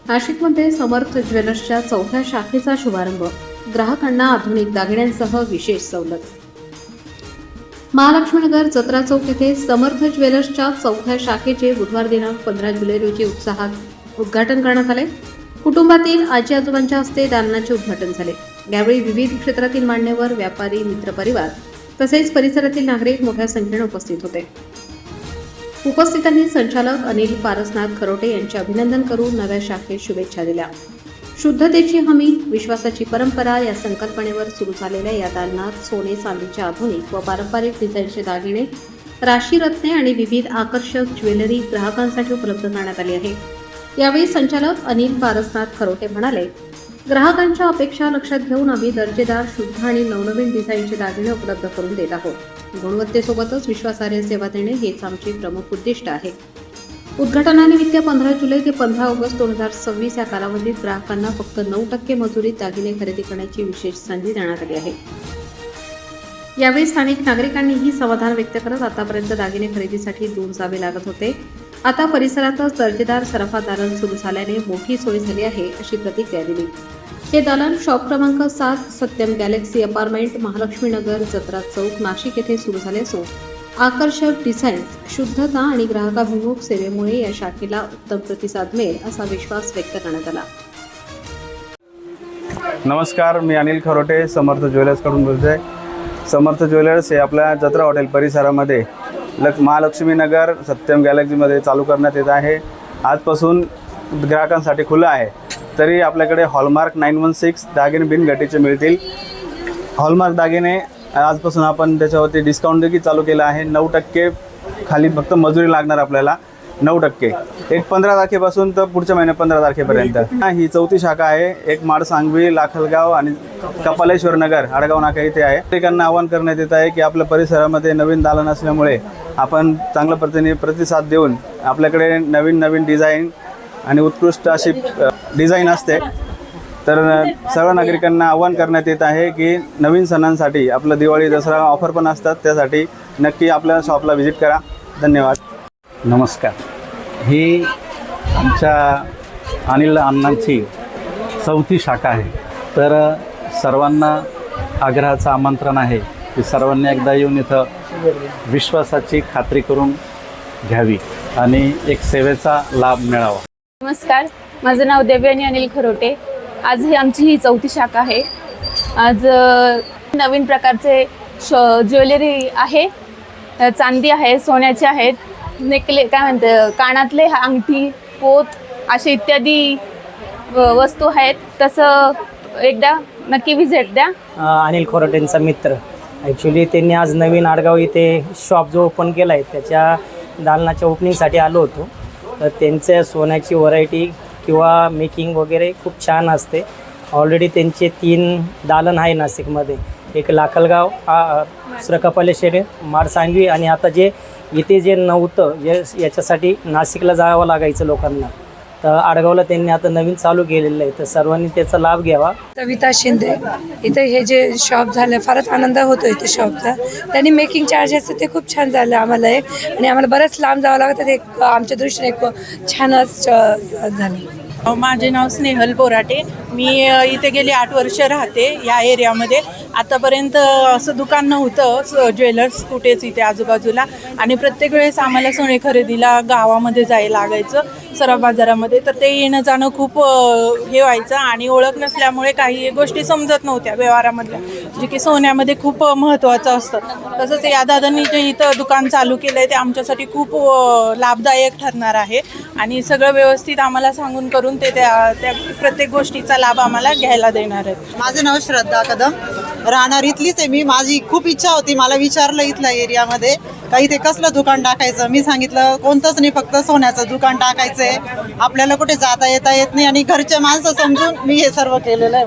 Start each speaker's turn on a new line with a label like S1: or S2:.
S1: नाशिकमध्ये समर्थ ज्वेलर्सच्या 4थ्या शाखेचा शुभारंभ. ग्राहकांना आधुनिक दागिन्यांसह विशेष सवलत. महालक्ष्मीनगर जत्रा चौक येथे समर्थ ज्वेलर्सच्या 4थ्या शाखेचे बुधवार दिनांक 15 जुलै रोजी उत्साहात उद्घाटन करण्यात आले. कुटुंबातील आजी आजोबांच्या हस्ते दालनाचे उद्घाटन झाले. यावेळी विविध क्षेत्रातील मान्यवर, व्यापारी, मित्रपरिवार तसेच परिसरातील नागरिक मोठ्या संख्येने उपस्थित होते. उपस्थितांनी संचालक अनिल पारसनाथ खरोटे यांचे अभिनंदन करून नव्या शाखेस शुभेच्छा दिल्या. शुद्धतेची हमी, विश्वासाची परंपरा या संकल्पनेवर सुरू झालेल्या या दालनात सोने, चांदीचे आधुनिक व पारंपरिक डिझाईनचे दागिने, राशी रत्ने आणि विविध आकर्षक ज्वेलरी ग्राहकांसाठी उपलब्ध करण्यात आली आहे. यावेळी संचालक अनिल पारसनाथ खरोटे म्हणाले, ग्राहकांच्या अपेक्षा लक्षात घेऊन आम्ही दर्जेदार, शुद्ध आणि नवनवीन डिझाईनचे दागिने उपलब्ध करून देत आहोत. गुणवत्तेसोबतच विश्वासार्ह सेवा देणे हेच आमचे प्रमुख उद्दिष्ट आहे. उद्घाटनानिमित्त 15 जुलै ते 15 ऑगस्ट 2026 या कालावधीत ग्राहकांना फक्त 9% मजुरीत दागिने खरेदी करण्याची विशेष संधी देण्यात आली आहे. यावेळी स्थानिक नागरिकांनीही समाधान व्यक्त करत आतापर्यंत दागिने खरेदीसाठी दूर जावे लागत होते, आता परिसरातच दर्जेदार सराफा दालन सुरू झाल्याने मोठी सोय झाली आहे, अशी प्रतिक्रिया दिली. हे दालन शॉप क्रमांक 7 सत्यम गॅलेक्सी अपार्टमेंट, महालक्ष्मीनगर जत्रा चौक, नाशिक येथे सुरू झाले असून आकर्षक डिझाईन्स, शुद्धता आणि ग्राहकाभिमुख सेवेमुळे या शाखेला उत्तम प्रतिसाद मिळेल असा विश्वास व्यक्त करण्यात आला.
S2: नमस्कार, मी अनिल खरोटे समर्थ ज्वेलर्सकडून बोलतोय. समर्थ ज्वेलर्स हे आपल्या जत्रा हॉटेल परिसरामध्ये महालक्ष्मीनगर सत्यम गॅलेक्सीमध्ये चालू करण्यात येत आहे. आजपासून ग्राहकांसाठी खुलं आहे. तरी आपल्याकडे हॉलमार्क 916 दागिने बिनघटीचे मिळतील. हॉलमार्क दागिने आजपासून आपण त्याच्यावरती डिस्काउंट देखील चालू केला आहे. 9% खाली फक्त मजुरी लागणार आपल्याला 9%. एक 15 तारखेपासून तर पुढच्या महिन्यात 15 तारखेपर्यंत. ही 4थी शाखा आहे. एक माडसांगवी, लाखलगाव आणि कपालेश्वर नगर, आडगाव नाका इथे आहे. नागरिकांना आवाहन करण्यात येत आहे की आपल्या परिसरामध्ये नवीन दालन असल्यामुळे आपण चांगल्या प्रतिसाद देऊन आपल्याकडे नवीन डिझाईन आणि उत्कृष्ट अशी डिझाईन असते. तर सर्व नागरिकांना आवाहन करण्यात येत आहे की नवीन सणांसाठी आपलं दिवाळी, दसरा ऑफर पण असतात, त्यासाठी नक्की आपल्या शॉपला व्हिजिट करा. धन्यवाद.
S3: नमस्कार. ही आमच्या अनिल अण्णांची 4थी शाखा आहे. तर सर्वांना आग्रहाचं आमंत्रण आहे की सर्वांनी एकदा येऊन इथं विश्वासाची खात्री करून घ्यावी आणि एक सेवेचा लाभ मिळावा.
S4: नमस्कार, माझं नाव देवयानी अनिल खरोटे. आज आमची ही 4थी शाखा आहे. आज नवीन प्रकारचे ज्वेलरी आहे, चांदी आहे, सोन्याचे आहेत, काय म्हणते कानातले, अंगठी, पोत असे इत्यादी वस्तू आहेत. तसं एकदा नक्की व्हिजिट द्या.
S5: अनिल खरोटेंचा मित्र ॲक्च्युली त्यांनी आज नवीन आडगाव इथे शॉप जो ओपन केला आहे त्याच्या दालनाच्या ओपनिंगसाठी आलो होतो. तर त्यांच्या सोन्याची व्हरायटी किंवा मेकिंग वगैरे खूप छान असते. ऑलरेडी त्यांचे 3 दालन आहे नाशिकमध्ये. एक लाखलगाव, दुसरं कपालेश्वर, माडसांगवी आणि आता जे इथे जे नव्हतं, जे याच्यासाठी नाशिकला जावं लागायचं लोकांना, तर आडगावला त्यांनी आता नवीन चालू केलेलं आहे. तर सर्वांनी त्याचा लाभ घ्यावा.
S6: कविता शिंदे. इथे हे जे शॉप झालं फारच आनंद होतो इथे शॉपचा. त्यांनी मेकिंग चार्जेस ते खूप छान झालं आम्हाला एक, आणि आम्हाला बरंच लांब जावं लागतं. एक आमच्या दृष्टीने एक छानच झालं.
S7: माझे नाव स्नेहल बोराटे. मी इथे गेली 8 वर्ष राहते या एरियामध्ये. आतापर्यंत असं दुकान नव्हतं ज्वेलर्स कुठेच इथे आजूबाजूला, आणि प्रत्येक वेळेस आम्हाला सोने खरेदीला गावामध्ये जायला लागायचं, सराफ बाजारामध्ये. तर ते येणं जाणं खूप हे व्हायचं, आणि ओळख नसल्यामुळे काही गोष्टी समजत नव्हत्या व्यवहारामधल्या, जे की सोन्यामध्ये खूप महत्त्वाचं असतं. तसंच या दादांनी जे इथं दुकान चालू केलं आहे ते आमच्यासाठी खूप लाभदायक ठरणार आहे, आणि सगळं व्यवस्थित आम्हाला सांगून करून ते त्या प्रत्येक गोष्टीचा लाभ आम्हाला घ्यायला देणार आहेत.
S8: माझं नाव श्रद्धा कदम, राहणार इथलीच आहे मी. माझी खूप इच्छा होती, मला विचारलं इथल्या एरियामध्ये का इथे कसलं दुकान टाकायचं. मी सांगितलं कोणतंच नाही, फक्त सोन्याचं दुकान टाकायचं आहे, आपल्याला कुठे जाता येता येत नाही, आणि घरचे माणसं समजून मी हे सर्व केलेलं आहे.